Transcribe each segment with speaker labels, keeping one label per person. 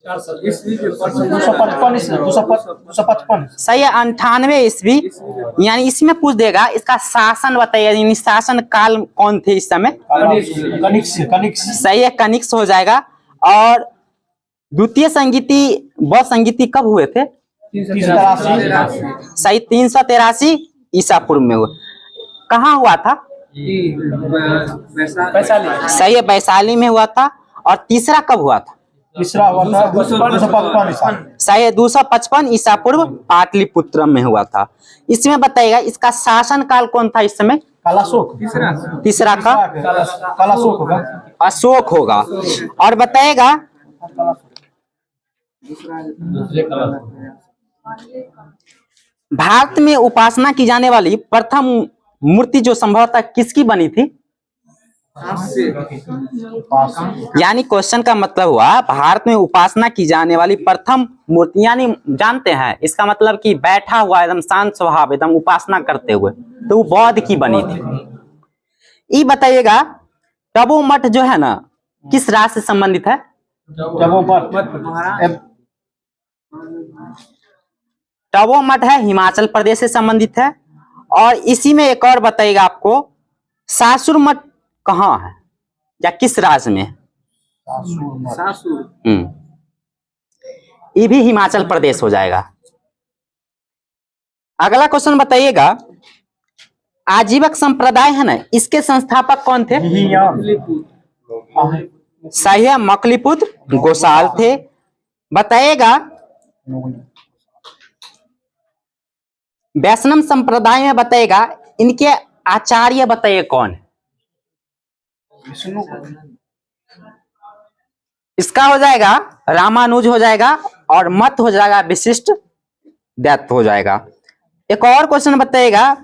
Speaker 1: 255
Speaker 2: सही है। 98 ईस्वी, यानी इसमें पूछ देगा इसका शासन बताइए, यानी शासन काल कौन थे इस समय।
Speaker 1: कनिष्क
Speaker 2: सही है, कनिष्क हो जाएगा। और द्वितीय संगीति व संगीति कब हुए थे।
Speaker 1: 383
Speaker 2: सही, 383 ईसा पूर्व में हुआ। कहाँ हुआ था। सही है, वैशाली में हुआ था। और तीसरा कब हुआ था।
Speaker 1: तीसरा हुआ था 255 ईसा।
Speaker 2: सही है, 255 ईसा पूर्व पाटलिपुत्र में हुआ था। इसमें बताइएगा इसका शासन काल कौन था इस समय।
Speaker 1: कालाशोक।
Speaker 2: तीसरा का
Speaker 1: कालाशोक होगा।
Speaker 2: अशोक होगा। और बताइएगा भारत में उपासना की जाने वाली प्रथम मूर्ति जो संभवतः किसकी बनी थी। यानी क्वेश्चन का मतलब हुआ भारत में उपासना की जाने वाली प्रथम मूर्ति, यानी जानते हैं इसका मतलब कि बैठा हुआ एकदम शांत स्वभाव एकदम उपासना करते हुए, तो वो बौद्ध की बनी थी। ये बताइएगा तपो मठ जो है ना किस राज्य से संबंधित है। तपो मठ है हिमाचल प्रदेश से संबंधित है। और इसी में एक और बताइएगा आपको सासुर मठ कहाँ है या किस राज्य में। ये भी हिमाचल प्रदेश हो जाएगा। अगला क्वेश्चन बताइएगा आजीवक संप्रदाय है ना इसके संस्थापक कौन थे। सही है, मकलीपुत्र गोसाल थे। बताइएगा वैष्णव संप्रदाय में बताइएगा इनके आचार्य बताइए कौन है। इसका हो जाएगा रामानुज हो जाएगा और मत हो जाएगा विशिष्ट दत्त हो जाएगा। एक और क्वेश्चन बताइएगा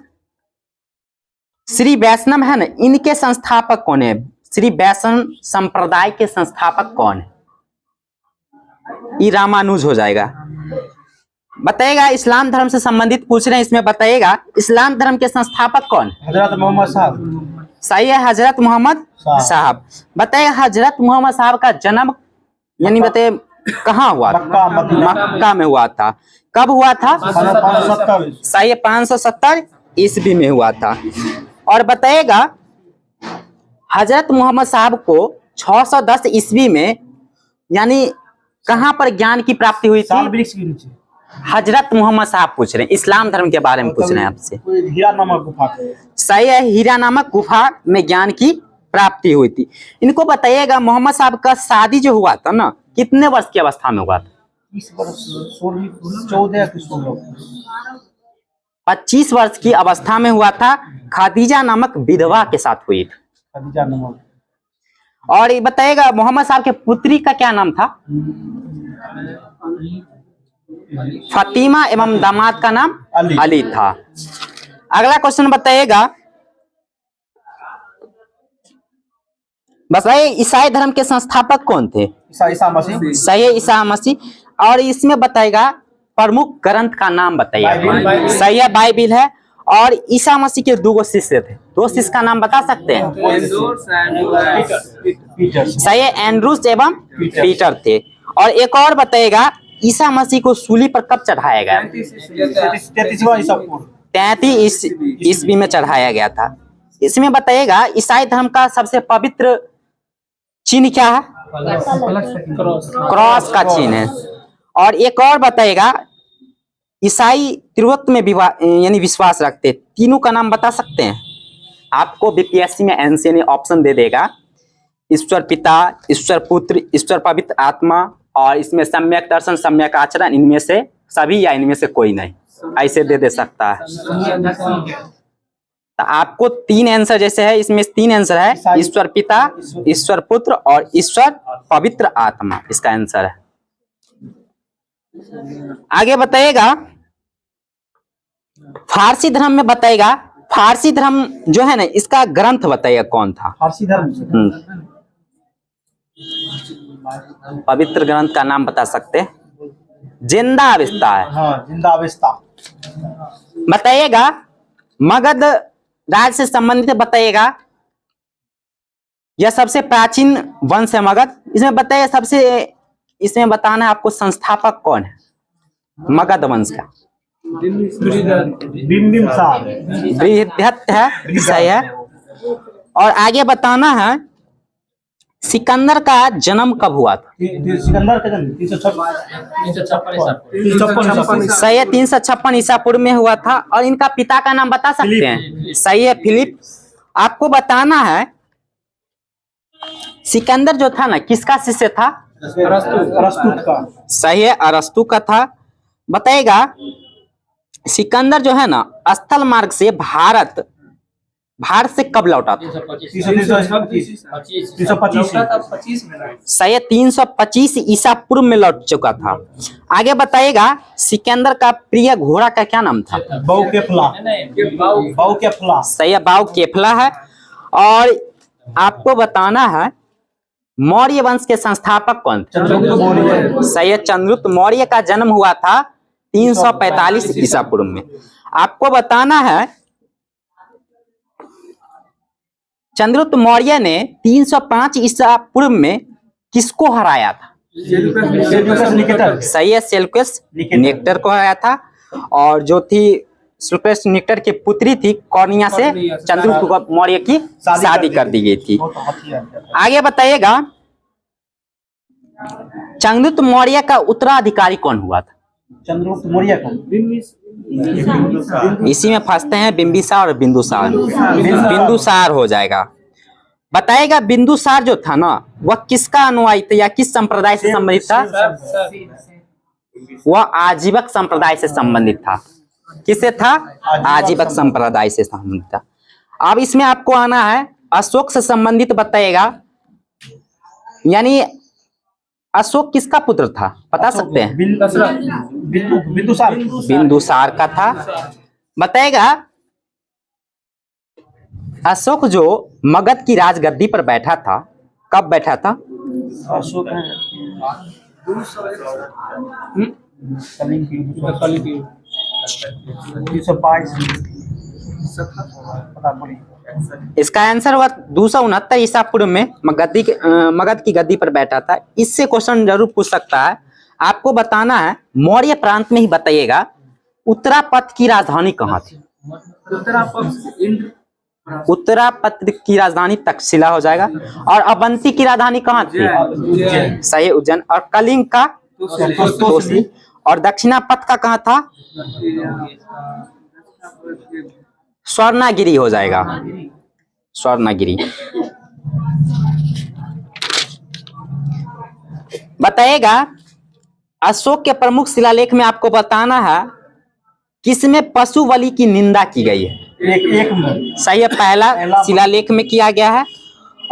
Speaker 2: श्री वैष्णव है ना इनके संस्थापक कौन है। श्री वैष्णव संप्रदाय के संस्थापक कौन है। ये रामानुज हो जाएगा। बताइएगा इस्लाम धर्म से संबंधित पूछ रहे हैं, इसमें बताइएगा इस्लाम धर्म के संस्थापक कौन है।
Speaker 1: हजरत मोहम्मद साहब।
Speaker 2: सही है, हजरत मोहम्मद साहब। बताइए हजरत मोहम्मद साहब का जन्म यानी बताइए कहाँ हुआ था। मक्का में हुआ था। कब हुआ था।
Speaker 1: 570।
Speaker 2: सही है, 570 ईस्वी में हुआ था। और बताइएगा हजरत मोहम्मद साहब को 610 ईस्वी में यानी कहाँ पर ज्ञान की प्राप्ति हुई थी। हजरत मोहम्मद साहब पूछ रहे हैं, इस्लाम धर्म के बारे में पूछ रहे हैं आपसे।
Speaker 1: हीरा नामक गुफा।
Speaker 2: सही है, हीरा नामक गुफा में ज्ञान की प्राप्ति हुई थी। इनको बताइएगा मोहम्मद साहब का शादी जो हुआ था ना कितने वर्ष की अवस्था में हुआ था। 25 वर्ष की अवस्था में हुआ था। खदीजा नामक विधवा के साथ हुई थी।
Speaker 1: खदीजा नामक।
Speaker 2: और ये बताइएगा मोहम्मद साहब के पुत्री का क्या नाम था। फातिमा एवं दामाद का नाम अली था। अगला क्वेश्चन बताइएगा बताइए ईसाई धर्म के संस्थापक कौन थे।
Speaker 1: ईसा मसीह।
Speaker 2: सही है, ईसा मसीह। और इसमें बताइएगा प्रमुख ग्रंथ का नाम बताइए। सही है, बाइबिल है। और ईसा मसीह के 2 शिष्य थे, 2 शिष्य का नाम बता सकते हैं। सही है, एंड्रूस एवं पीटर थे। और एक और बताइएगा ईसा मसीह को सूली पर कब चढ़ाया गया। 33 ईस्वी में चढ़ाया गया था। इसमें बताइएगा ईसाई धर्म का सबसे पवित्र चिन्ह क्या है। क्रॉस का चिन्ह है। और एक और बताइएगा ईसाई त्रित्व में यानी विश्वास रखते, तीनों का नाम बता सकते हैं। आपको बीपीएससी में एनसीए ऑप्शन दे देगा, ईश्वर पिता, ईश्वर पुत्र, ईश्वर पवित्र आत्मा, और इसमें सम्यक दर्शन, सम्यक आचरण, इनमें से सभी या इनमें से कोई नहीं, ऐसे दे सकता है। तो आपको 3 आंसर जैसे है, इसमें 3 आंसर है, ईश्वर पिता, ईश्वर पुत्र और ईश्वर पवित्र आत्मा इसका आंसर है। आगे बताइएगा फारसी धर्म में बताइएगा, फारसी धर्म जो है ना इसका ग्रंथ बताइएगा कौन था।
Speaker 1: फारसी धर्म
Speaker 2: पवित्र ग्रंथ का नाम बता सकते हैं। जिंदा अवस्था है।
Speaker 1: हाँ, जिंदा अवस्था।
Speaker 2: बताइएगा मगध राज्य से संबंधित बताइएगा, यह सबसे प्राचीन वंश है मगध। इसमें बताइए सबसे इसमें बताना है आपको संस्थापक कौन है मगध वंश का।
Speaker 1: बिंबिसार।
Speaker 2: बृहद्रथ है, सही है। और आगे बताना है सिकंदर का जन्म कब हुआ था।
Speaker 1: सिकंदर का जन्म 356
Speaker 2: सही है, 356 ईसा पूर्व में हुआ था। और इनका पिता का नाम बता सकते हैं। सही है, फिलिप। आपको बताना है सिकंदर जो था ना किसका शिष्य था।
Speaker 1: अरस्तु का।
Speaker 2: सही है, अरस्तु का था। बताएगा सिकंदर जो है ना स्थल मार्ग से भारत से कब लौटा था।
Speaker 1: 325
Speaker 2: सही है, 325 ईसा पूर्व में लौट चुका था। आगे बताइएगा सिकंदर का प्रिय घोड़ा का क्या नाम था।
Speaker 1: बाउकेफला।
Speaker 2: सही है, बाउ केफला है। और आपको बताना है मौर्य वंश के संस्थापक कौन थे। सही है, चंद्रगुप्त मौर्य का जन्म हुआ था 345 ईसा पूर्व में। आपको बताना है चंद्रगुप्त मौर्य ने 305 ईसा पूर्व में किसको हराया था। सही है, सेल्यूकस निकेटर को हराया था। और जो थी सेल्यूकस निकेटर की पुत्री थी कौरनिया से चंद्रगुप्त मौर्य की शादी कर दी गई थी। आगे बताइएगा चंद्रगुप्त मौर्य का उत्तराधिकारी कौन हुआ था।
Speaker 1: चंद्रगुप्त मौर्य का
Speaker 2: इसी में फंसते हैं बिंबिसार और बिंदुसार। बिंदुसार हो जाएगा। बताएगा बिंदुसार जो था ना वह किसका अनुयायी था या किस संप्रदाय से संबंधित था। वह आजीवक संप्रदाय से संबंधित था। किससे था। आजीवक संप्रदाय से संबंधित था। अब इसमें आपको आना है अशोक से संबंधित बताइएगा, यानी अशोक किसका पुत्र था बता सकते हैं। बिंदुसार का था। बताएगा अशोक जो मगध की राजगद्दी पर बैठा था कब बैठा था।
Speaker 1: अशोक
Speaker 2: इसका आंसर हुआ 269 ईसा पूर्व में मगध की गद्दी पर बैठा था। इससे क्वेश्चन जरूर पूछ सकता है। आपको बताना है मौर्य प्रांत में ही बताइएगा उत्तरापथ की राजधानी कहाँ थी। उत्तरापथ की राजधानी तक्षशिला हो जाएगा। और अवंती की राजधानी कहाँ थी। सही, उज्जैन। और कलिंग का तोसी। और दक्षिणापथ का कहाँ था। स्वर्णागिरी हो जाएगा, स्वर्णागिरी। बताइएगा अशोक के प्रमुख शिलालेख में आपको बताना है किसमें पशु बलि की निंदा की गई है।
Speaker 1: एक
Speaker 2: सही है, पहला शिलालेख में किया गया है।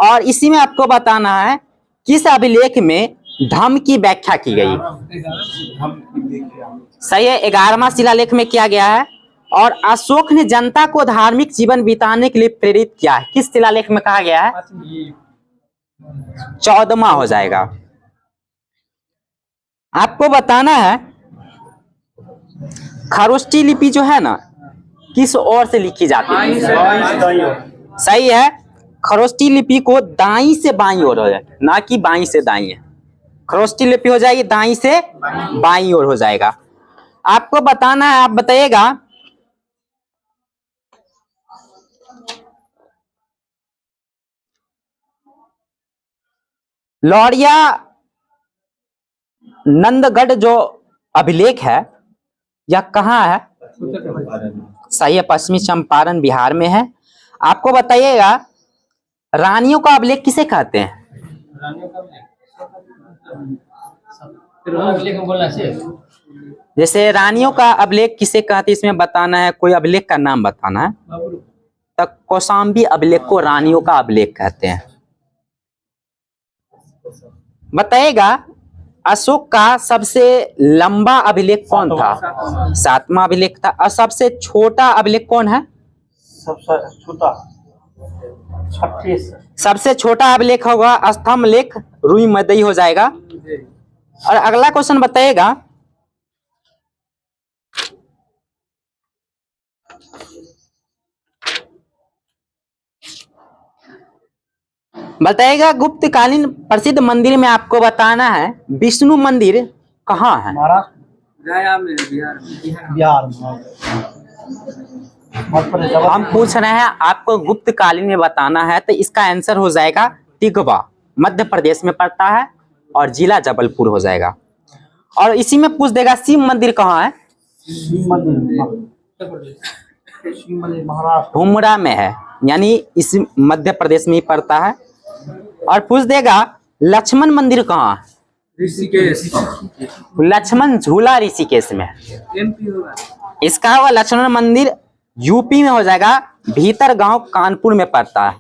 Speaker 2: और इसी में आपको बताना है किस अभिलेख में धम्म की व्याख्या की गई। सही है, 11वां शिलालेख में किया गया है। और अशोक ने जनता को धार्मिक जीवन बिताने के लिए प्रेरित किया है किस शिलालेख में कहा गया है। 14वां हो जाएगा। आपको बताना है खरोष्टी लिपि जो है ना किस ओर से लिखी जाती है। सही है, खरोष्टी लिपि को दाई से बाई ओर हो जाए ना कि बाई से दाई है। खरोष्टी लिपि हो जाएगी दाई से बाई ओर हो जाएगा। आपको बताना है, आप बताइएगा लौरिया नंदगढ़ जो अभिलेख है यह कहाँ है। सही है, पश्चिमी चंपारण बिहार में है। आपको बताइएगा रानियों का अभिलेख किसे कहते हैं। जैसे रानियों का अभिलेख किसे कहते हैं इसमें बताना है, कोई अभिलेख का नाम बताना है। तो कौशाम्बी अभिलेख को रानियों का अभिलेख कहते हैं। बताइएगा अशोक का सबसे लंबा अभिलेख कौन था। 7वां अभिलेख था। और सबसे छोटा अभिलेख कौन है। सबसे छोटा अभिलेख होगा स्तंभ लेख रुई मदई हो जाएगा। और अगला क्वेश्चन बताइएगा बताइएगा गुप्तकालीन प्रसिद्ध मंदिर में आपको बताना है विष्णु मंदिर कहाँ है।
Speaker 1: महाराष्ट्र
Speaker 3: गया में बिहार में।
Speaker 1: बिहार में। मध्य प्रदेश
Speaker 2: हम पूछ रहे हैं आपको गुप्तकालीन में बताना है, तो इसका आंसर हो जाएगा तिगवा, मध्य प्रदेश में पड़ता है और जिला जबलपुर हो जाएगा। और इसी में पूछ देगा शिव मंदिर कहाँ है।
Speaker 1: शिव मंदिर शिव मंदिर महाराष्ट्र
Speaker 2: हुमरा में है, यानी इस मध्य प्रदेश में ही पड़ता है। और पूछ देगा लक्ष्मण मंदिर कहाँ है।
Speaker 3: ऋषिकेश
Speaker 2: लक्ष्मण झूला ऋषिकेश में है।
Speaker 3: एमपी होगा।
Speaker 2: इसका हुआ लक्ष्मण मंदिर यूपी में हो जाएगा, भीतर गांव कानपुर में पड़ता है।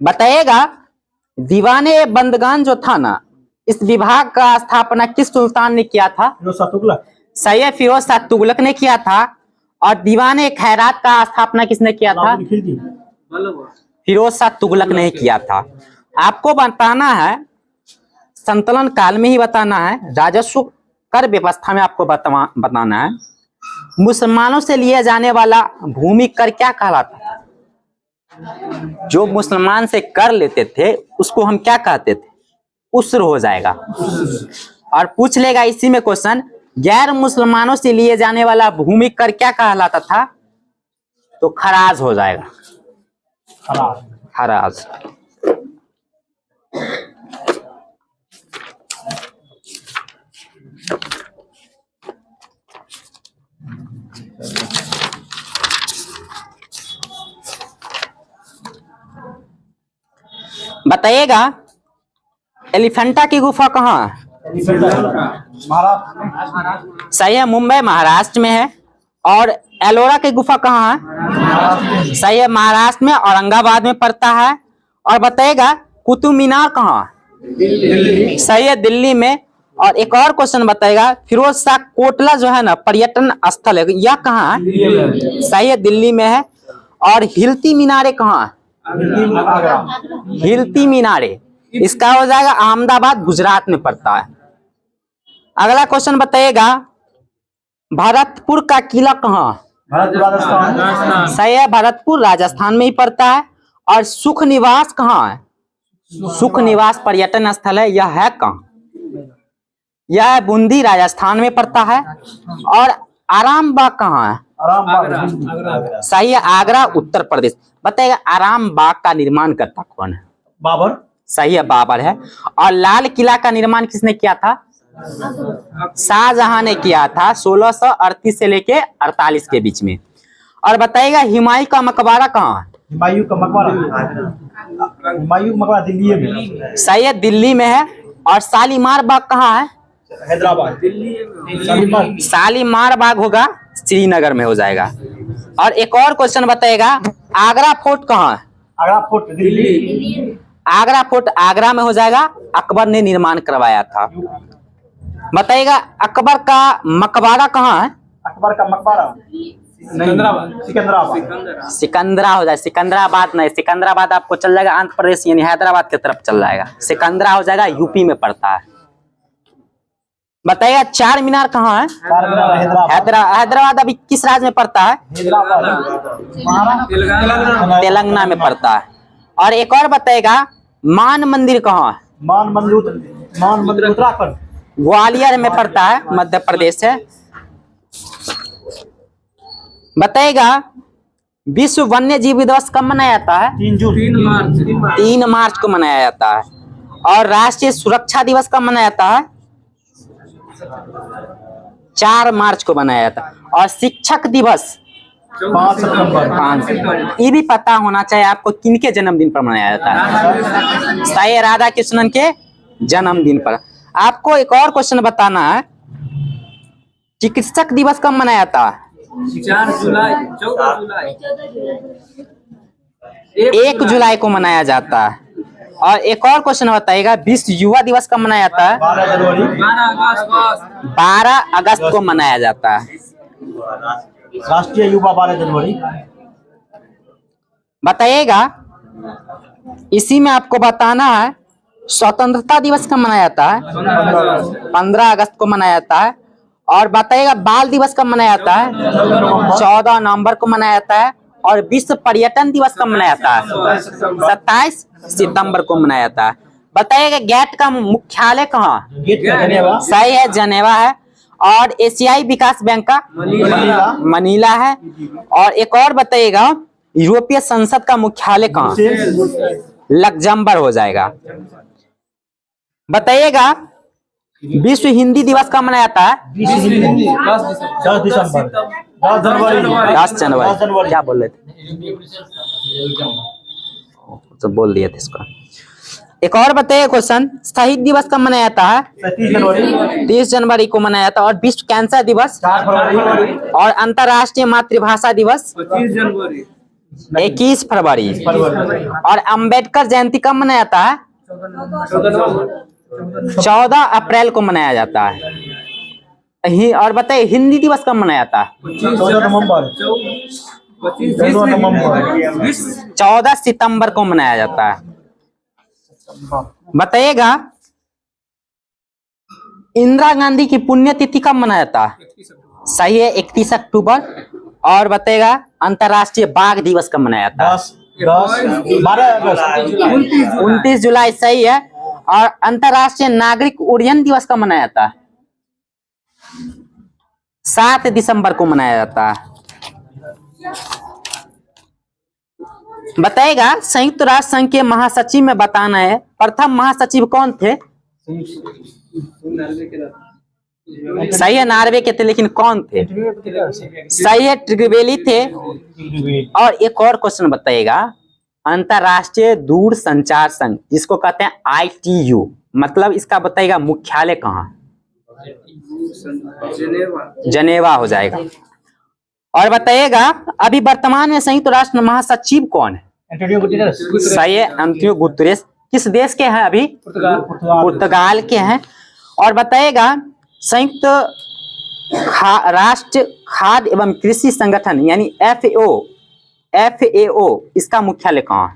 Speaker 2: बताइएगा दीवाने बंदगान जो था ना, इस विभाग का स्थापना किस सुल्तान ने किया था।
Speaker 1: फिरोज शाह तुगलक।
Speaker 2: सैयद फिरोज शाह तुगलक ने किया था। और दीवाने खैरात का स्थापना किसने किया था।
Speaker 1: अलाउद्दीन खिलजी।
Speaker 2: फिरोज शाह तुगलक ने किया था। आपको बताना है संतुलन काल में ही बताना है, राजस्व कर व्यवस्था में आपको बताना है मुसलमानों से लिए जाने वाला भूमि कर क्या कहलाता था। जो मुसलमान से कर लेते थे उसको हम क्या कहते थे, उस्र हो जाएगा। और पूछ लेगा इसी में क्वेश्चन, गैर मुसलमानों से लिए जाने वाला भूमि कर क्या कहलाता था, तो खराज हो जाएगा। खराज। बताइएगा एलिफेंटा की गुफा कहाँ है।
Speaker 1: महाराष्ट्र।
Speaker 2: सही है, मुंबई महाराष्ट्र में है। और एलोरा की गुफा कहाँ है। सही है, महाराष्ट्र में औरंगाबाद में पड़ता है। और बताइएगा कुतुब मीनार कहाँ है। सही है, दिल्ली में। और एक और क्वेश्चन बताइएगा फिरोज शाह कोटला जो है ना पर्यटन स्थल है, यह कहाँ है। सही है, दिल्ली में है। और हिलती मीनारे कहाँ है। हिलती मीनारे इसका हो जाएगा अहमदाबाद गुजरात में पड़ता है। अगला क्वेश्चन बताइएगा भरतपुर का किला कहाँ है।
Speaker 1: भरतपुर राजस्थान।
Speaker 2: सही है, भरतपुर राजस्थान में ही पड़ता है। और सुख निवास कहाँ है। सुख निवास पर्यटन स्थल है, यह है कहाँ, यह बूंदी राजस्थान में पड़ता है। और आराम बाग कहाँ है।
Speaker 1: आरामबाग।
Speaker 2: सही है, आगरा उत्तर प्रदेश। बताइएगा आराम बाग का निर्माण करता कौन है।
Speaker 1: बाबर।
Speaker 2: सही है, बाबर है। और लाल किला का निर्माण किसने किया था। शाहजहां ने किया था 1638 से लेके 48 के बीच में। और बताइएगा हुमायूं का मकबरा कहाँ है।
Speaker 1: हुमायूं का मकबरा। हुमायूं मकबरा दिल्ली में।
Speaker 2: सही है, दिल्ली में है। और शालीमार बाग कहाँ है।
Speaker 1: हैदराबाद।
Speaker 2: शालीमार बाग होगा श्रीनगर में हो जाएगा। और एक और क्वेश्चन बताइएगा आगरा फोर्ट कहाँ है।
Speaker 1: आगरा फोर्ट दिल्ली।
Speaker 2: आगरा फोर्ट आगरा में हो जाएगा, अकबर ने निर्माण करवाया था। बताइएगा अकबर का मकबरा कहाँ है।
Speaker 1: अकबर का मकबरा सिकंदराबाद।
Speaker 2: सिकंदरा हो जाए, सिकंदराबाद नहीं, सिकंदराबाद आपको चल जाएगा आंध्र प्रदेश यानी हैदराबाद की तरफ चल जाएगा। सिकंदरा हो जाएगा यूपी में पड़ता है। बताइएगा चार मीनार कहाँ है। हैदराबाद अभी किस राज्य में पड़ता है। तेलंगाना में पड़ता है। और एक और बताइएगा मान मंदिर कहाँ है।
Speaker 1: मान मंदिर उत्तराखंड।
Speaker 2: ग्वालियर में पड़ता है, मध्य प्रदेश है। बताइएगा विश्व वन्य जीव दिवस कब मनाया जाता है।
Speaker 1: 3 जून।
Speaker 2: 3 मार्च को मनाया जाता है। और राष्ट्रीय सुरक्षा दिवस कब मनाया जाता है। 4 मार्च को मनाया जाता है। और शिक्षक दिवस
Speaker 1: 5 सितंबर।
Speaker 2: ये भी पता होना चाहिए आपको किनके जन्मदिन पर मनाया जाता है। सही, राधा कृष्णन के जन्मदिन पर। आपको एक और क्वेश्चन बताना है चिकित्सक दिवस कब मनाया जाता है।
Speaker 3: 4 जुलाई 14 जुलाई
Speaker 2: 1 जुलाई को मनाया जाता है। और एक और क्वेश्चन बताइएगा विश्व युवा दिवस कब मनाया जाता है।
Speaker 1: 12 जनवरी।
Speaker 2: 12 अगस्त को मनाया जाता है।
Speaker 1: राष्ट्रीय युवा 12 जनवरी।
Speaker 2: बताइएगा इसी में आपको बताना है स्वतंत्रता दिवस कब मनाया जाता है? 15 अगस्त को मनाया जाता है। और बताइएगा बाल दिवस कब मनाया जाता है? 14 नवंबर को मनाया जाता है। और विश्व पर्यटन दिवस कब मनाया जाता है? 27 सितंबर को मनाया जाता है। बताइएगा गेट का मुख्यालय कहाँ? सही है, जनेवा है। और एशियाई विकास बैंक का मनीला है। और एक और बताइएगा यूरोपीय संसद का मुख्यालय कहाँ? लग्जमबर्ग हो जाएगा। बताइएगा विश्व हिंदी दिवस कब मनाया जाता है?
Speaker 1: 10 दिसंबर 10 जनवरी
Speaker 2: 10 जनवरी। क्या बोल रहे थे? तो बोल दिए थे इसको। एक और बताइए क्वेश्चन, शहीद दिवस कब मनाया जाता है? 30 जनवरी को मनाया जाता है। और विश्व कैंसर दिवस?
Speaker 1: 4 फरवरी
Speaker 2: और अंतर्राष्ट्रीय मातृभाषा दिवस?
Speaker 3: 25 जनवरी
Speaker 2: 21 फरवरी। और अंबेडकर जयंती कब मनाया जाता है? 14 अप्रैल को मनाया जाता है। और बताइए हिंदी दिवस कब मनाया जाता है?
Speaker 1: 14 नवंबर
Speaker 2: 14 सितंबर को मनाया जाता है। बताइएगा इंदिरा गांधी की पुण्यतिथि कब मनाया जाता है? सही है, 31 अक्टूबर। और बताइएगा अंतर्राष्ट्रीय बाघ दिवस कब मनाया जाता है?
Speaker 1: 12 अगस्त
Speaker 2: 29 जुलाई। सही है। और अंतर्राष्ट्रीय नागरिक उड्डयन दिवस कब मनाया जाता है? 7 दिसंबर को मनाया जाता है। बताइएगा संयुक्त राष्ट्र संघ के महासचिव में बताना है, प्रथम महासचिव कौन थे? सही है, नार्वे के थे, लेकिन कौन थे? सही है, ट्रिगवेली थे। और एक और क्वेश्चन बताइएगा, अंतरराष्ट्रीय दूर संचार संघ जिसको कहते हैं ITU, मतलब इसका बताइएगा मुख्यालय कहाँ? जनेवा हो जाएगा। और बताइएगा अभी वर्तमान में संयुक्त राष्ट्र महासचिव कौन है?
Speaker 1: Antonio Guterres.
Speaker 2: सही है, एंटोनियो गुतेरेस। किस देश के हैं अभी? पुर्तगाल के हैं। और बताइएगा संयुक्त राष्ट्र खाद्य एवं कृषि संगठन यानी FAO इसका मुख्यालय कहाँ है?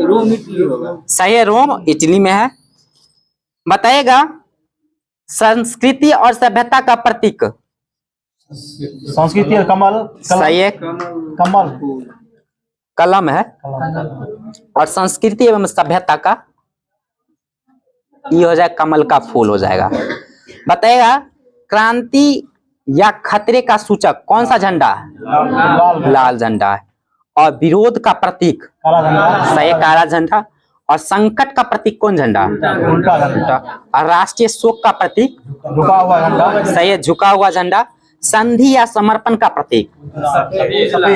Speaker 3: रोम इटली होगा।
Speaker 2: सही है, रोम इटली में है। बताइएगा संस्कृति और सभ्यता का प्रतीक?
Speaker 1: संस्कृति और कमल
Speaker 2: सही है,
Speaker 1: कमल
Speaker 2: कलम है। और संस्कृति एवं सभ्यता का ये हो जाए कमल का फूल हो जाएगा। बताइएगा क्रांति या खतरे का सूचक कौन सा झंडा है? लाल झंडा है। और विरोध का प्रतीक?
Speaker 1: काला झंडा।
Speaker 2: सही, काला झंडा। और संकट का प्रतीक कौन झंडा?
Speaker 1: उल्टा झंडा।
Speaker 2: और राष्ट्रीय शोक का प्रतीक?
Speaker 1: झुका हुआ झंडा।
Speaker 2: सही है, झुका हुआ झंडा। संधि या समर्पण का प्रतीक?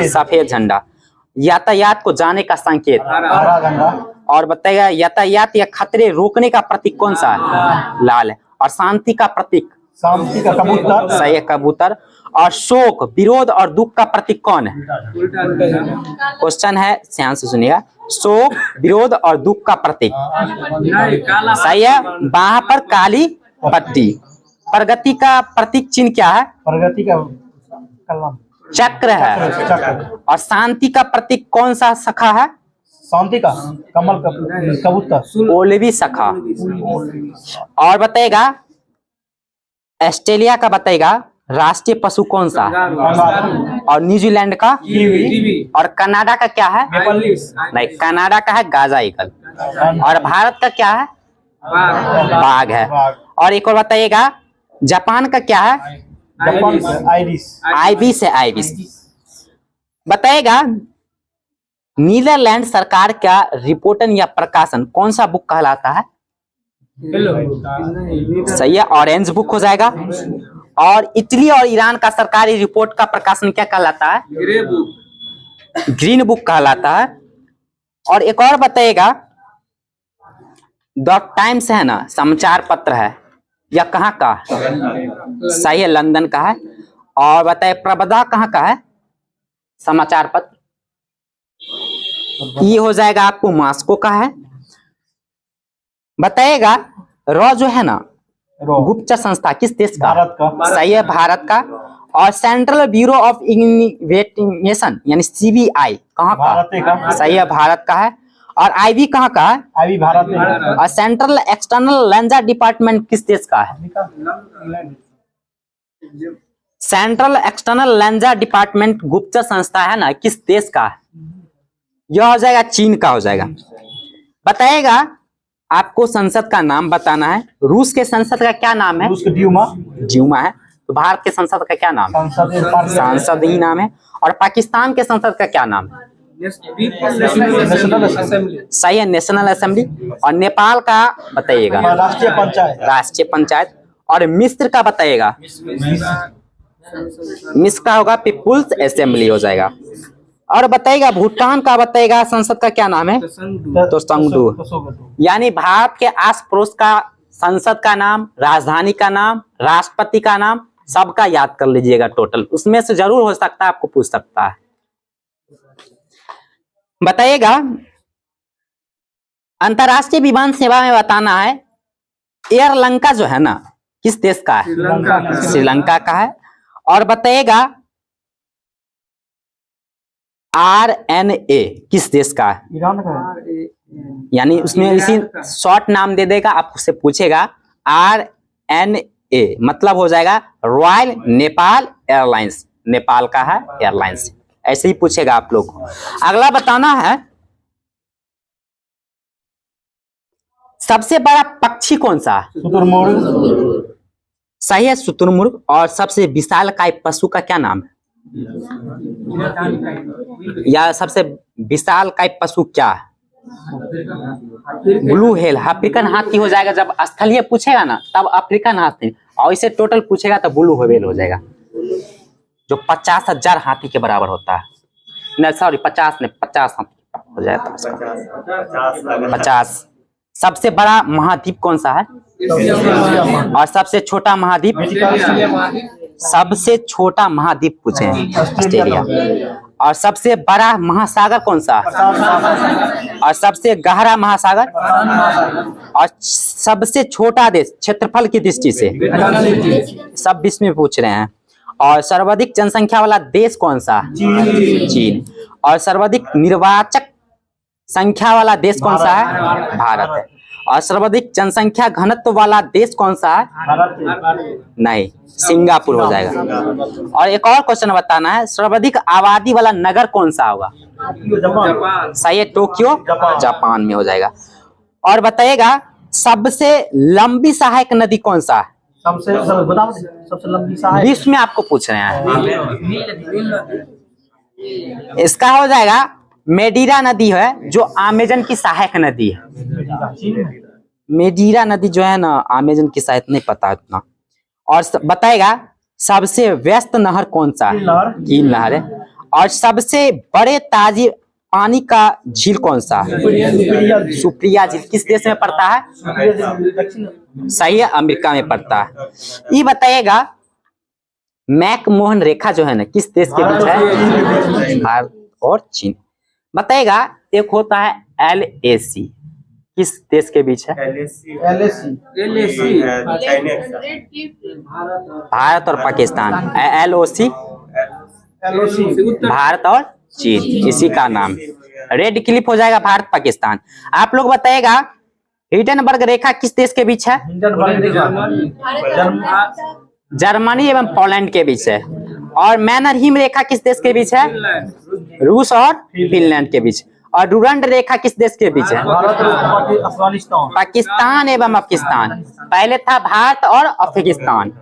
Speaker 2: सफेद झंडा। यातायात को जाने का संकेत?
Speaker 1: हरा झंडा।
Speaker 2: और बताइएगा यातायात या खतरे रोकने का प्रतीक कौन सा है? लाल है। और शांति का प्रतीक?
Speaker 1: शांति का कबूतर।
Speaker 2: सही है, कबूतर। और शोक, विरोध और दुख का प्रतीक कौन है? क्वेश्चन है, ध्यान से सुनिएगा। शोक, विरोध और दुख का प्रतीक? सही है, बाह पर काली पट्टी। प्रगति का प्रतीक चिन्ह क्या है?
Speaker 1: प्रगति का कलम
Speaker 2: चक्र है।
Speaker 1: चक्र।
Speaker 2: और शांति का प्रतीक कौन सा शाखा है?
Speaker 1: शांति का कमल का कबूतर।
Speaker 2: ओलिवी शाखा। और बताइएगा ऑस्ट्रेलिया का बताइएगा राष्ट्रीय पशु कौन सा? और न्यूजीलैंड का? और कनाडा का क्या है? नहीं, कनाडा का है गाजा ईगल। और भारत का क्या है? बाघ है। और एक और बताइएगा जापान का क्या है?
Speaker 1: जापान से
Speaker 2: आइबिस है, आइबिस। बताइएगा नीदरलैंड सरकार का रिपोर्टन या प्रकाशन कौन सा बुक कहलाता है? सही है, ऑरेंज बुक हो जाएगा। और इटली और ईरान का सरकारी रिपोर्ट का प्रकाशन क्या कहलाता है? ग्रीन बुक कहलाता है। और एक और बताइएगा द टाइम्स है ना, समाचार पत्र है, या कहाँ का? सही है, लंदन का है। और बताइए प्रबदा कहाँ का है समाचार पत्र? ये हो जाएगा आपको मॉस्को का है। बताइएगा रॉ जो है ना गुप्तचर संस्था किस देश का?
Speaker 1: भारत का।
Speaker 2: सही है, भारत का। और सेंट्रल ब्यूरो ऑफ इन्वेस्टिगेशन यानी CBI कहाँ का?
Speaker 1: भारत का।
Speaker 2: सही है, भारत का है। और आईवी कहाँ का है?
Speaker 1: अभी भारत में
Speaker 2: और सेंट्रल एक्सटर्नल लेंजा डिपार्टमेंट किस देश का है? सेंट्रल एक्सटर्नल लेंजा डिपार्टमेंट गुप्तचर संस्था है ना, किस देश का है? यह हो जाएगा चीन का हो जाएगा। बताइएगा, आपको संसद का नाम बताना है। रूस के संसद का क्या नाम है?
Speaker 1: रूस के ड्यूमा
Speaker 2: ज्यूमा है। तो भारत के संसद का क्या नाम है? सांसद ही नाम है। और पाकिस्तान के संसद का क्या नाम है?
Speaker 3: National assembly.
Speaker 2: सही है, नेशनल असेंबली। और नेपाल का बताइएगा?
Speaker 1: राष्ट्रीय पंचायत।
Speaker 2: राष्ट्रीय पंचायत। और मिस्र का बताइएगा? मिस्र का होगा पीपुल्स असेंबली हो जाएगा। और बताइएगा भूटान का बताइएगा संसद का क्या नाम है? तो संगडू। यानी भारत के आस पड़ोस का संसद का नाम, राजधानी का नाम, राष्ट्रपति का नाम सबका याद कर लीजिएगा टोटल। उसमें से जरूर हो सकता है आपको पूछ सकता है। बताइएगा, अंतरराष्ट्रीय विमान सेवा में बताना है। एयर लंका जो है ना, किस देश का है? श्रीलंका का है। और बताइएगा RNA किस देश का है?
Speaker 1: ईरान का है।
Speaker 2: यानी उसमें इसी शॉर्ट नाम दे देगा, आपसे पूछेगा RNA मतलब हो जाएगा रॉयल नेपाल एयरलाइंस। नेपाल का है एयरलाइंस, ऐसे ही पूछेगा आप लोग को। अगला बताना है, सबसे बड़ा पक्षी कौन सा है?
Speaker 1: शुतुरमुर्ग।
Speaker 2: सही है, शुतुरमुर्ग। और सबसे विशालकाय पशु का क्या नाम है? या सबसे विशालकाय पशु क्या है? Blue whale. अफ्रीकन हाथी हो जाएगा। जब स्थलीय पूछेगा ना तब अफ्रीकन हाथी, और इसे टोटल पूछेगा तो ब्लू व्हेल हो जाएगा, जो 50,000 हाथी के बराबर होता है। नहीं सॉरी, 50 नहीं, 50 हाथी हो जाएगा। 50। सबसे बड़ा महाद्वीप कौन सा है? और सबसे छोटा महाद्वीप? सबसे छोटा महाद्वीप पूछे हैं, ऑस्ट्रेलिया। और सबसे बड़ा महासागर कौन सा? और सबसे गहरा महासागर? और सबसे छोटा देश क्षेत्रफल की दृष्टि से? सब विश्व में पूछ रहे हैं। और सर्वाधिक जनसंख्या वाला देश कौन सा? चीन। और सर्वाधिक निर्वाचक संख्या वाला देश कौन सा है? भारत है। और सर्वाधिक जनसंख्या घनत्व वाला देश कौन सा है? नहीं, सिंगापुर हो जाएगा। और एक और क्वेश्चन बताना है, सर्वाधिक आबादी वाला नगर कौन सा होगा? सही है, टोक्यो जापान में हो जाएगा। और बताइएगा, सबसे लंबी सहायक नदी कौन सा है?
Speaker 1: सबसे लंबी सहायक
Speaker 2: विश्व में आपको पूछ रहे हैं। इसका हो जाएगा मेडीरा नदी है, जो अमेजन की सहायक नदी है। मेडीरा नदी जो है ना, अमेजन की सहायक नहीं पता उतना। और बताएगा सबसे व्यस्त नहर कौन सा है? कील नहर है। और सबसे बड़े ताजी पानी का झील कौन सा है? सुप्रिया झील। किस देश में पड़ता है? सही है, अमेरिका में पड़ता है। ये बताइएगा, मैकमोहन रेखा जो है ना, किस देश के बीच है? भारत और चीन। बताइएगा, एक होता है LAC, किस देश के बीच है? भारत और पाकिस्तान। LOC भारत और चीन, इसी का नाम। रेड क्लिफ हो जाएगा भारत पाकिस्तान। आप लोग बताइएगा, हिंडनबर्ग रेखा किस देश के बीच है? जर्मनी एवं पोलैंड के बीच है। और मैनरहिम रेखा किस देश के बीच है? रूस और फिनलैंड के बीच। और डुरंड रेखा किस देश के बीच है? पाकिस्तान एवं अफगानिस्तान। पहले था भारत और अफगानिस्तान।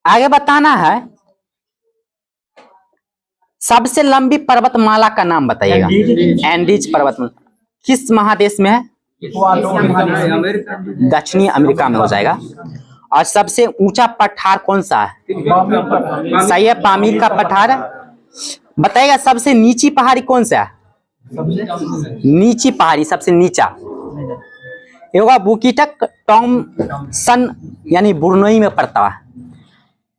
Speaker 2: आगे बताना है, सबसे लंबी पर्वतमाला का नाम बताइएगा। एंडीज पर्वतमाला किस महादेश में है? दक्षिणी अमेरिका में हो जाएगा। और सबसे ऊंचा पठार कौन सा है? सही है, पामीर का पठार है। बताइएगा, सबसे नीची पहाड़ी कौन सा है? नीची पहाड़ी सबसे नीचा ये होगा बुकिटक टॉमसन, यानी बुर्नोई में पड़ता है।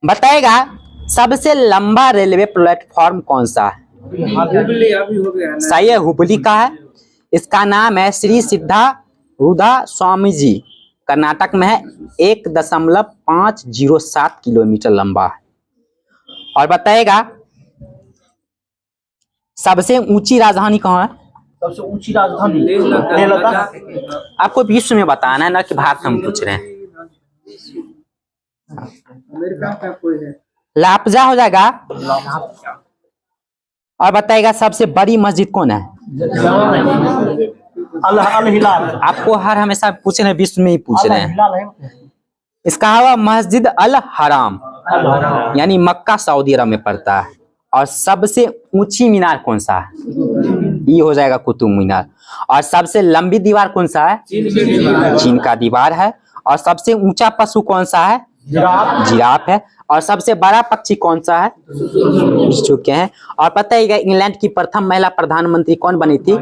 Speaker 2: बताइएगा, सबसे लंबा रेलवे प्लेटफॉर्म कौन सा है? सही है, हुबली का है। इसका नाम है श्री सिद्धारूढ़ा स्वामी जी। कर्नाटक में है। 1.507 किलोमीटर लंबा है। और बताइएगा, सबसे ऊंची राजधानी कहाँ है?
Speaker 1: सबसे ऊंची राजधानी
Speaker 3: लेह लद्दाख।
Speaker 1: लेह लद्दाख।
Speaker 2: आपको विश्व में बताना है ना कि भारत में हम पूछ रहे हैं।
Speaker 3: अमेरिका का कोई है?
Speaker 2: लापजा हो जाएगा। और बताइएगा सबसे बड़ी मस्जिद कौन है?
Speaker 1: अल अल हिलाल।
Speaker 2: आपको हर हमेशा पूछ रहे हैं, विश्व में ही पूछ
Speaker 1: अल
Speaker 2: रहे हैं।
Speaker 1: हिलाल है।
Speaker 2: इसका हुआ मस्जिद अल हराम, यानी मक्का सऊदी अरब में पड़ता है। और सबसे ऊंची मीनार कौन सा है? ये हो जाएगा कुतुब मीनार। और सबसे लंबी दीवार कौन सा है? चीन का दीवार है। और सबसे ऊंचा पशु कौन सा है? जिराफ है। और सबसे बड़ा पक्षी कौन सा है? चुके हैं। और पता है इंग्लैंड की प्रथम महिला प्रधानमंत्री कौन बनी थी?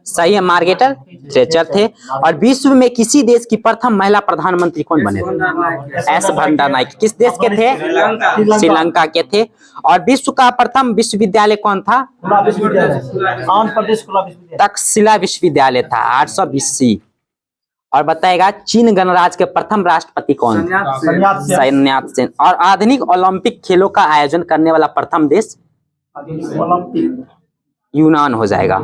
Speaker 2: सही है, मार्गरेट थैचर थे। और विश्व में किसी देश की प्रथम महिला प्रधानमंत्री कौन बने थे? एस भंडारनायक। किस देश के थे? श्रीलंका के थे। और विश्व का प्रथम विश्वविद्यालय कौन था?
Speaker 1: आंध्र प्रदेश खुला विश्वविद्यालय।
Speaker 2: तक्षशिला विश्वविद्यालय था 820। और बताएगा चीन गणराज्य के प्रथम राष्ट्रपति कौन थे? सन्यात सेन। और आधुनिक ओलंपिक खेलों का आयोजन करने वाला प्रथम देश यूनान हो जाएगा।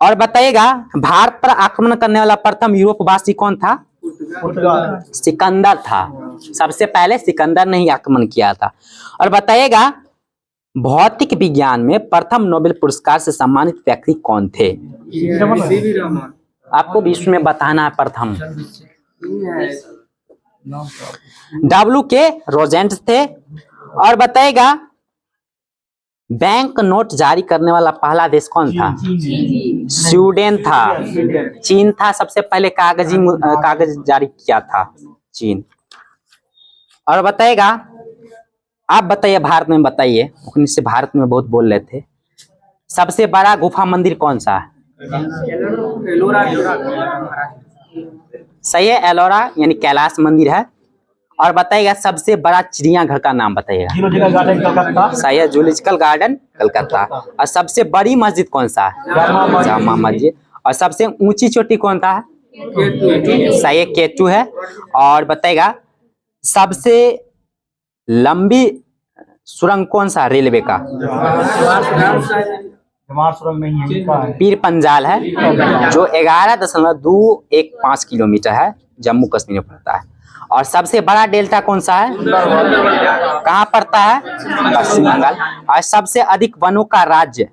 Speaker 2: और बताइएगा भारत पर आक्रमण करने वाला प्रथम यूरोपवासी कौन था? सिकंदर था। सबसे पहले सिकंदर ने ही आक्रमण किया था। और बताइएगा भौतिक विज्ञान में प्रथम नोबेल पुरस्कार से सम्मानित व्यक्ति कौन थे?
Speaker 3: सीवी रमन।
Speaker 2: आपको विश्व में बताना है प्रथम। W.K. रोजेंट थे। और बताइएगा बैंक नोट जारी करने वाला पहला देश कौन था? स्वीडन था। चीन था सबसे पहले कागज जारी किया था, चीन। और बताइएगा आप बताइए, भारत में बताइए, से भारत में बहुत बोल रहे थे। सबसे बड़ा गुफा मंदिर कौन सा है? सही है, एलोरा यानी कैलाश मंदिर है। और बताइएगा सबसे बड़ा चिड़ियाघर का नाम बताइएगा।
Speaker 1: Zoological garden Calcutta.
Speaker 2: सही है, जूलॉजिकल गार्डन कलकत्ता। और सबसे बड़ी मस्जिद कौन सा है? जामा मस्जिद। और सबसे ऊंची चोटी कौन सा है? सही है, केटू है। और बताइएगा सबसे लंबी सुरंग कौन सा रेलवे का?
Speaker 1: सुरंग नहीं है,
Speaker 2: पीर पंजाल है, जो 11.215 किलोमीटर है, जम्मू कश्मीर में पड़ता है। और सबसे बड़ा डेल्टा कौन सा है? कहाँ पड़ता है? पश्चिम बंगाल। और सबसे अधिक वनों का राज्य?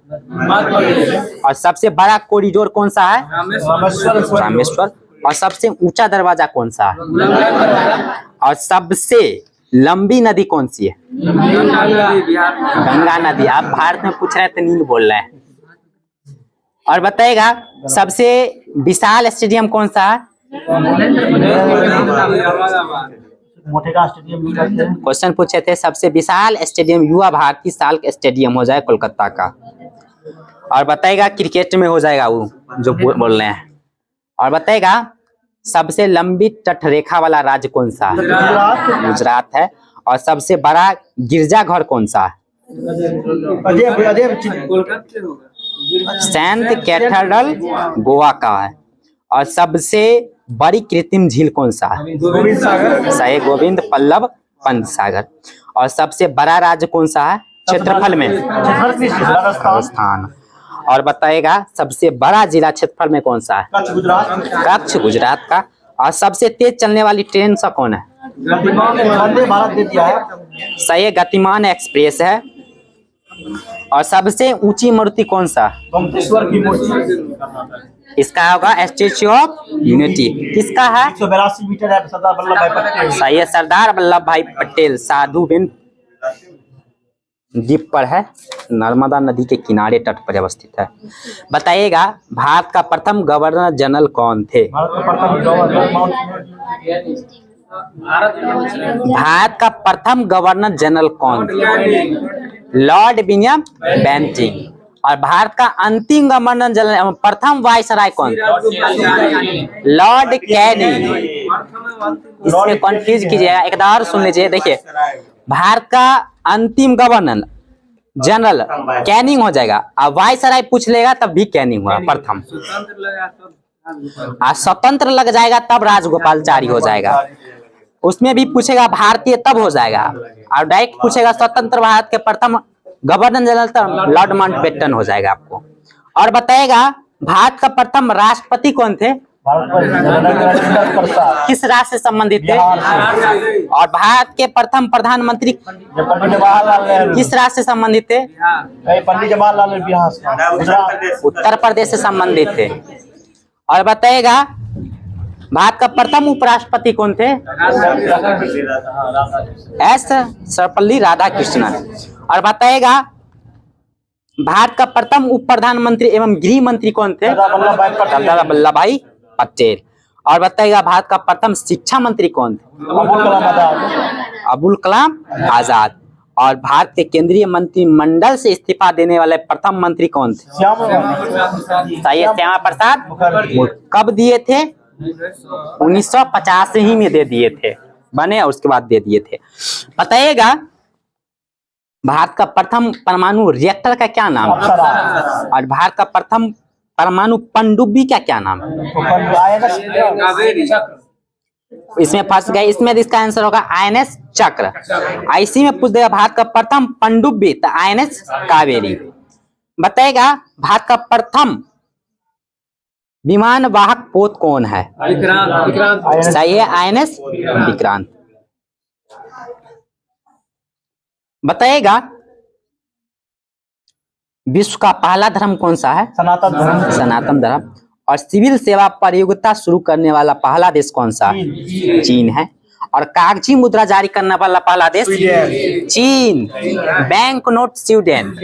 Speaker 2: और सबसे बड़ा कॉरिडोर कौन सा है? रामेश्वर। और सबसे ऊंचा दरवाजा कौन सा है? और सबसे लंबी नदी कौन सी है? गंगा नदी। आप भारत में पूछ रहे थे, नील बोल रहे हैं। और बताइएगा सबसे विशाल स्टेडियम कौन सा है? क्वेश्चन पूछे थे सबसे विशाल स्टेडियम युवा भारती साल्क स्टेडियम हो जाए कोलकाता का। और बताइएगा क्रिकेट में हो जाएगा वो जो बोल रहे हैं। और बताइएगा सबसे लंबी तटरेखा वाला राज्य कौन सा है? गुजरात है। और सबसे बड़ा गिरजाघर कौन सा है? सेंट कैथेड्रल गोवा का है। और सबसे बड़ी कृत्रिम झील कौन सा है? सही, गोविंद पल्लव पंत सागर। और सबसे बड़ा राज्य कौन सा है क्षेत्रफल में? राजस्थान। और बताइएगा सबसे बड़ा जिला क्षेत्रफल में कौन सा है? कच्छ गुजरात का। और सबसे तेज चलने वाली ट्रेन सा कौन है? सही है, गतिमान एक्सप्रेस है। और सबसे ऊंची मूर्ति कौन सा? इसका होगा स्टैच्यू ऑफ यूनिटी। किसका है?
Speaker 1: 182 मीटर है, सरदार वल्लभ भाई पटेल।
Speaker 2: सही है, सरदार वल्लभ भाई पटेल साधु बिन द्वीप पर है, नर्मदा नदी के किनारे तट पर अवस्थित है। बताइएगा भारत का प्रथम गवर्नर जनरल कौन थे? भारत का प्रथम गवर्नर जनरल कौन थे? Lord William Bentinck. और भारत का अंतिम गवर्नर जनरल प्रथम वायसराय कौन थे? Lord Canning. इसमें कंफ्यूज कीजिएगा, एक बार सुन लीजिए। देखिए भारत का अंतिम गवर्नर जनरल कैनिंग हो जाएगा, और वायसराय पूछ लेगा तब भी कैनिंग हुआ प्रथम। स्वतंत्र लग जाएगा तब राजगोपालचारी हो जाएगा। उसमें भी पूछेगा भारतीय तब हो जाएगा। और डायरेक्ट पूछेगा स्वतंत्र भारत के प्रथम गवर्नर जनरल तो लॉर्ड माउंटबेटन हो जाएगा आपको। और बताएगा भारत का प्रथम राष्ट्रपति कौन थे? किस राज्य से संबंधित थे? और भारत के प्रथम प्रधानमंत्री
Speaker 1: पंडित जवाहरलाल नेहरू
Speaker 2: किस राज्य से संबंधित थे?
Speaker 1: पंडित जवाहरलाल नेहरू बिहार से,
Speaker 2: उत्तर प्रदेश से संबंधित थे। और बताएगा भारत का प्रथम उपराष्ट्रपति कौन थे? एस सर्वपल्ली राधाकृष्णन। और बताएगा भारत का प्रथम उप प्रधानमंत्री एवं गृह मंत्री कौन थे? सरदार वल्लभ भाई पटेल। और बताइएगा भारत का प्रथम शिक्षा मंत्री कौन थे? अबुल कलाम आजाद। और भारत के केंद्रीय मंत्रिमंडल से इस्तीफा देने वाले प्रथम मंत्री कौन थे? श्यामा प्रसाद मुखर्जी। कब दिए थे? 1985 ही में दे दिए थे, बने और उसके बाद दे दिए थे। बताइएगा भारत का प्रथम परमाणु रिएक्टर का क्या नाम है? और भारत का प्रथम परमाणु पनडुब्बी का क्या नाम है? इसमें फंस गए। इसमें इसका आंसर होगा INS चक्र। IC में पूछ देगा भारत का प्रथम पनडुब्बी तो INS कावेरी। बताएगा भारत का प्रथम विमान वाहक पोत कौन है? सही है, INS विक्रांत। बताएगा विश्व का पहला धर्म कौन सा है?
Speaker 1: सनातन धर्म।
Speaker 2: सनातन धर्म। और सिविल सेवा प्रतियोगिता शुरू करने वाला पहला देश कौन सा है? चीन है। और कागजी मुद्रा जारी करने वाला पहला देश? चीन। Bank note Sweden.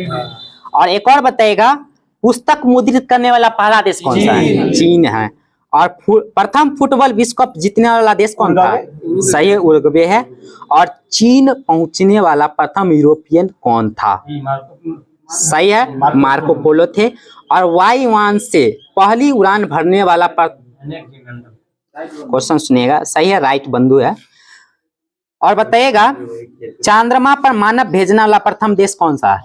Speaker 2: और एक और बताएगा पुस्तक मुद्रित करने वाला पहला देश कौन सा है? चीन है। और प्रथम फुटबॉल विश्व कप जीतने वाला देश कौन था? सही है, उरुग्वे है। और चीन पहुंचने वाला प्रथम यूरोपियन कौन था? सही है, मार्को पोलो थे। और वायुयान से पहली उड़ान भरने वाला क्वेश्चन सुनिएगा, सही है, राइट बंधु है। और बताइएगा चंद्रमा पर मानव भेजने वाला प्रथम देश कौन सा है?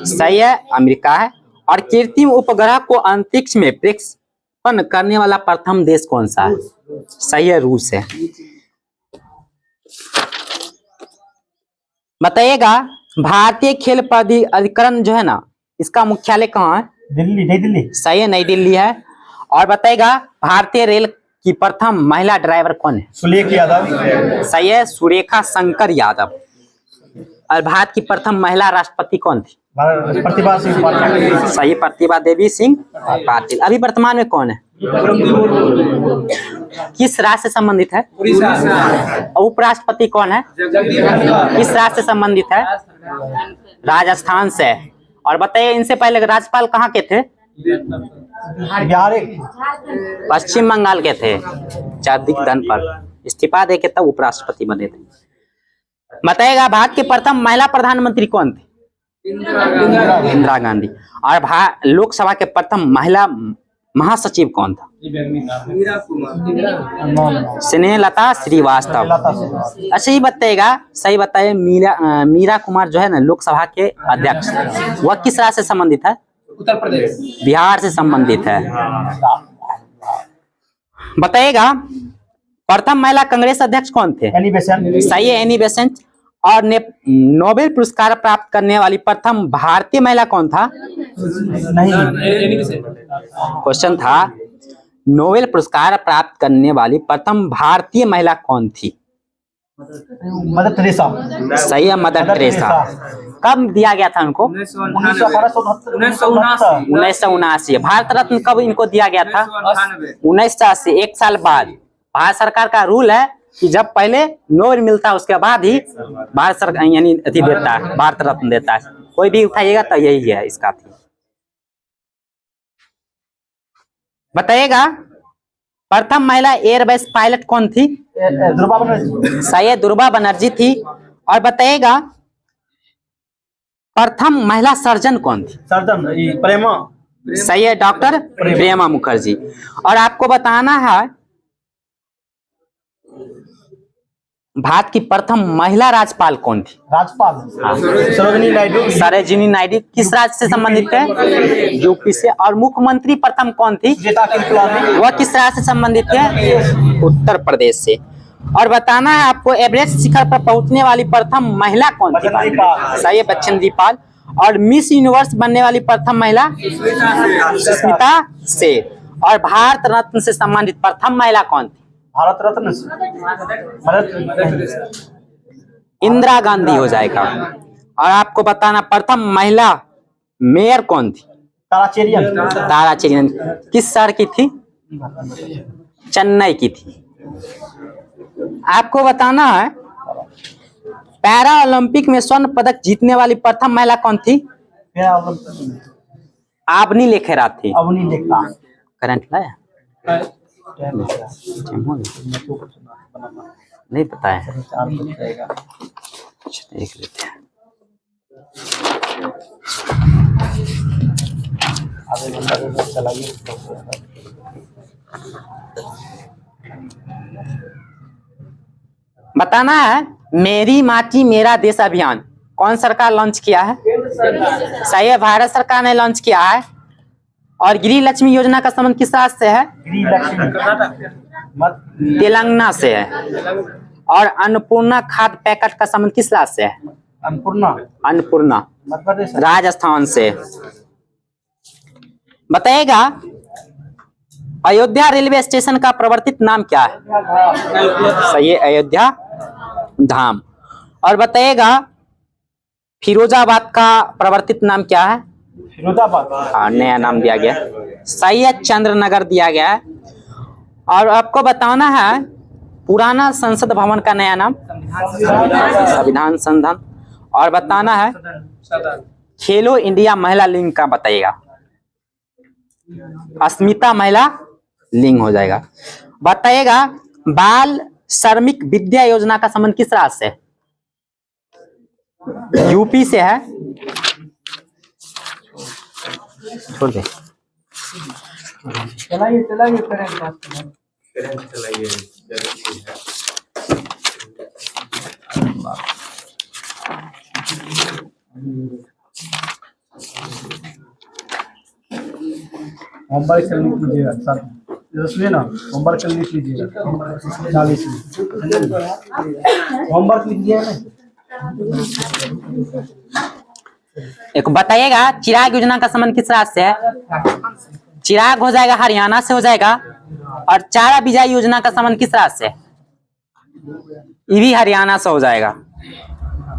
Speaker 2: सही है, अमेरिका है। और कृत्रिम उपग्रह को अंतरिक्ष में प्रक्षेपण करने वाला प्रथम देश कौन सा है? सही है, रूस है। बताइएगा भारतीय खेल प्राधिकरण जो है ना, इसका मुख्यालय कहाँ है?
Speaker 1: दिल्ली, नई दिल्ली।
Speaker 2: सही है, नई दिल्ली है। और बताइएगा भारतीय रेल की प्रथम महिला ड्राइवर कौन है?
Speaker 1: सुलेखा यादव।
Speaker 2: सही है, सुरेखा शंकर यादव। और भारत की प्रथम महिला राष्ट्रपति कौन थी?
Speaker 1: प्रतिभा सिंह पाटिल।
Speaker 2: सही, प्रतिभा देवी सिंह पाटिल। अभी वर्तमान में कौन है? किस राज्य से संबंधित है? उपराष्ट्रपति कौन है? किस राज्य से संबंधित है? राजस्थान से। और बताइए इनसे पहले राज्यपाल कहाँ के थे?
Speaker 1: बिहार,
Speaker 2: पश्चिम बंगाल के थे। जगदीप धनखड़ इस्तीफा देके तब उपराष्ट्रपति बने थे। बताइएगा भारत के प्रथम महिला प्रधानमंत्री कौन थे? इंदिरा गांधी। और लोकसभा के प्रथम महिला महासचिव कौन था? स्नेहलता श्रीवास्तव। अच्छा ये बताइएगा, सही बताइए, मीरा कुमार जो है ना लोकसभा के अध्यक्ष, वह किस राज्य से संबंधित है?
Speaker 3: उत्तर प्रदेश।
Speaker 2: बिहार से संबंधित है। बताइएगा प्रथम महिला कांग्रेस अध्यक्ष कौन थे?
Speaker 1: Annie Besant.
Speaker 2: सही है, एनी बेसेंट। और नोबेल पुरस्कार प्राप्त करने वाली प्रथम भारतीय महिला कौन था?
Speaker 1: नहीं,
Speaker 2: क्वेश्चन था नोबेल पुरस्कार प्राप्त करने वाली प्रथम भारतीय महिला कौन थी?
Speaker 1: Mother Teresa.
Speaker 2: सही है, मदर टेरेसा। कब दिया गया था उनको? 1979। भारत रत्न कब इनको दिया गया था? 1980। एक साल बाद। भारत सरकार का रूल है कि जब पहले नोबेल मिलता है उसके बाद ही भारत सरकार यानी अति देता है, भारत रत्न देता है। कोई भी उठाइएगा तो यही है इसका थी। बताइएगा प्रथम महिला एयरबेस पायलट कौन थी?
Speaker 1: ध्रुवा बनर्जी।
Speaker 2: सही है, ध्रुवा बनर्जी थी। और बताइएगा प्रथम महिला सर्जन कौन थी?
Speaker 1: सर्जन प्रेमा।
Speaker 2: सही है, डॉक्टर प्रेमा मुखर्जी। और आपको बताना है भारत की प्रथम महिला राज्यपाल कौन थी?
Speaker 1: राज्यपाल सरोजिनी नायडू।
Speaker 2: सरोजिनी नायडू किस राज्य से संबंधित है? यूपी से। और मुख्यमंत्री प्रथम कौन थी?
Speaker 1: सुचेता कृपलानी।
Speaker 2: वह किस राज्य से संबंधित है? उत्तर प्रदेश से। और बताना है आपको एवरेस्ट शिखर पर पहुंचने वाली प्रथम महिला कौन थी?
Speaker 1: बचेंद्री
Speaker 2: सही है, बचेंद्री पाल। और मिस यूनिवर्स बनने वाली प्रथम महिला सुष्मिता सेन। और भारत रत्न से सम्मानित प्रथम महिला कौन थी?
Speaker 1: भारत रत्न से
Speaker 2: इंदिरा गांधी हो जाएगा। और आपको बताना प्रथम महिला मेयर कौन थी?
Speaker 1: ताराचेरियन
Speaker 2: ताराचेरियन। किस शहर की थी? चेन्नई की थी। आपको बताना है पैरा ओलंपिक में स्वर्ण पदक जीतने वाली प्रथम महिला कौन थी? आवनी लेखेरा थी।
Speaker 1: अब नहीं देखता
Speaker 2: करंट लाया नहीं पता है, देख लेते हैं।
Speaker 1: आधे घंटा चलाइए।
Speaker 2: बताना है मेरी माटी मेरा देश अभियान कौन सरकार लॉन्च किया है? सही है, भारत सरकार ने लॉन्च किया है। और गृह लक्ष्मी योजना का संबंध किस राज्य से है? तेलंगाना से है। और अन्नपूर्णा खाद्य पैकेट का संबंध किस राज्य से है? अन्नपूर्णा राजस्थान से। बताइएगा अयोध्या रेलवे स्टेशन का प्रवर्तित नाम क्या है? सही है, अयोध्या धाम। और बताइएगा फिरोजाबाद का प्रवर्तित नाम क्या है?
Speaker 1: फिरोजाबाद।
Speaker 2: हाँ, नया नाम दिया गया, सही है, चंद्रनगर दिया गया है। और आपको बताना है पुराना संसद भवन का नया नाम? संविधान सदन। और बताना है खेलो इंडिया महिला लिंग का बताइएगा? अस्मिता महिला लिंग हो जाएगा। बताइएगा बाल श्रमिक विद्या योजना का संबंध किस राज्य से? यूपी से है। छोड़ दे।
Speaker 3: चलाइए चलाइए
Speaker 1: होमवर्क कर लीजिएगा सर, इसमें ना होमवर्क कर लीजिएगा 40 होमवर्क लिखिए ना।
Speaker 2: एक बताइएगा चिराग योजना का संबंध किस राज्य से है? चिराग हो जाएगा हरियाणा से हो जाएगा। और चारा बिजाई योजना का संबंध किस राज्य से? ये भी हरियाणा से हो जाएगा।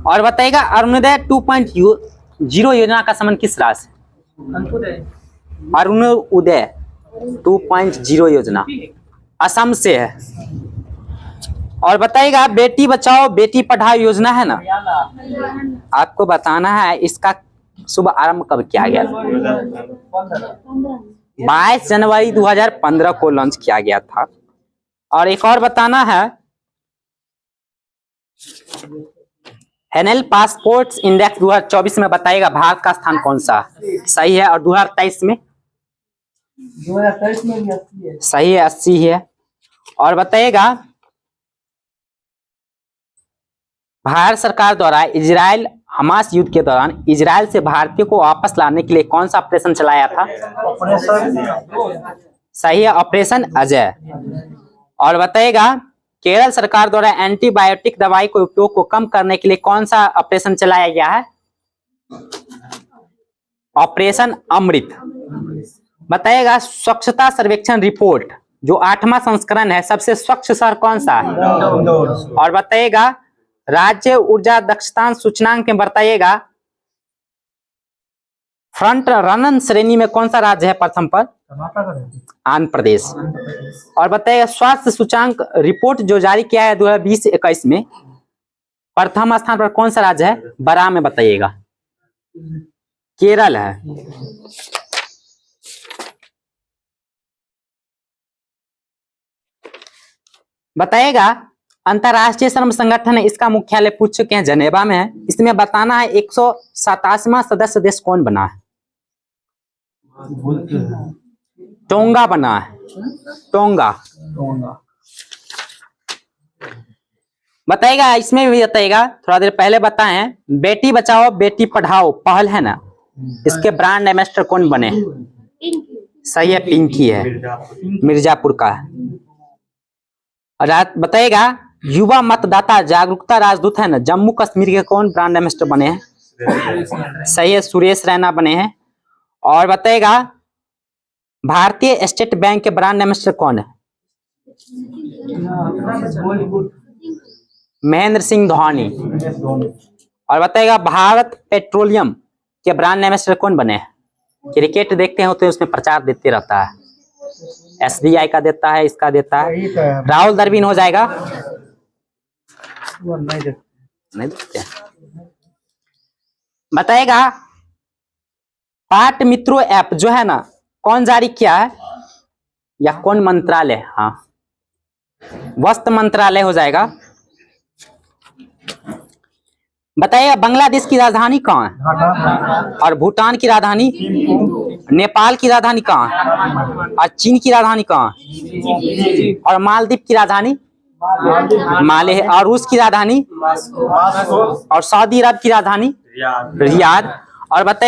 Speaker 2: और बताइएगा अरुणोदय 2.0 योजना का संबंध किस राज्य से? अरुणोदय 2.0 योजना असम से है। और बताइएगा बेटी बचाओ बेटी पढ़ाओ योजना है ना, आपको बताना है इसका शुभ आरंभ कब किया गया? 22 जनवरी 2015 को लॉन्च किया गया था। और एक और बताना है एनएल पासपोर्ट्स इंडेक्स 2024 में बताइएगा भारत का स्थान कौन सा? सही है। और 2023 में?
Speaker 3: 2023 में भी 80 है।
Speaker 2: सही है, 80 है। और बताइएगा भारत सरकार द्वारा इजराइल हमास युद्ध के दौरान इजराइल से भारतीयों को वापस लाने के लिए कौन सा ऑपरेशन चलाया था? सही है, ऑपरेशन अजय। और बताइएगा केरल सरकार द्वारा एंटीबायोटिक दवाई के उपयोग को कम करने के लिए कौन सा ऑपरेशन चलाया गया है? ऑपरेशन अमृत। बताइएगा स्वच्छता सर्वेक्षण रिपोर्ट जो 8वां संस्करण है सबसे स्वच्छ शहर कौन सा है? और बताइएगा राज्य ऊर्जा दक्षता सूचकांक में बताइएगा फ्रंट रनर श्रेणी में कौन सा राज्य है प्रथम पर? आंध्र प्रदेश। और बताइएगा स्वास्थ्य सूचकांक रिपोर्ट जो जारी किया है 2020-21 में प्रथम स्थान पर कौन सा राज्य है? बड़ा में बताइएगा केरल है। बताइएगा अंतरराष्ट्रीय श्रम संगठन है इसका मुख्यालय पूछ चुके हैं जनेवा में है। इसमें बताना है 187वां सदस्य देश कौन बना है? टोंगा बना है, टोंगा। बताइएगा इसमें भी बताइएगा थोड़ा देर पहले बताएं बेटी बचाओ बेटी पढ़ाओ पहल है ना, इसके ब्रांड एम्बेसडर कौन बने? सही है, पिंकी है, मिर्जापुर का है। और बताइएगा युवा मतदाता जागरूकता राजदूत है ना, जम्मू कश्मीर के कौन ब्रांड एम्बेसडर बने हैं? सही है, सुरेश रैना बने हैं। और बताएगा भारतीय स्टेट बैंक के ब्रांड एम्बेसडर कौन है? महेंद्र सिंह धोनी। और बताएगा भारत पेट्रोलियम के ब्रांड एम्बेसडर कौन बने हैं? क्रिकेट देखते हो तो उसमें प्रचार देते रहता है, SBI का देता है, इसका देता है।
Speaker 1: यही तो है।
Speaker 2: राहुल द्रविड़ हो जाएगा।
Speaker 1: वो नहीं देखते।
Speaker 2: नहीं देखते। बताएगा पाट मित्रों ऐप जो है ना, कौन जारी किया है या कौन मंत्रालय? हाँ, वस्त्र मंत्रालय हो जाएगा। बताइए बांग्लादेश की राजधानी कहाँ है?
Speaker 1: ढाका,
Speaker 2: और भूटान की राजधानी? नेपाल की राजधानी कहाँ है? और चीन की राजधानी कहाँ है? और मालदीव की राजधानी? माले है। और रूस की राजधानी?
Speaker 1: मास्को,
Speaker 2: और सऊदी अरब की राजधानी? रियाद। और बताइए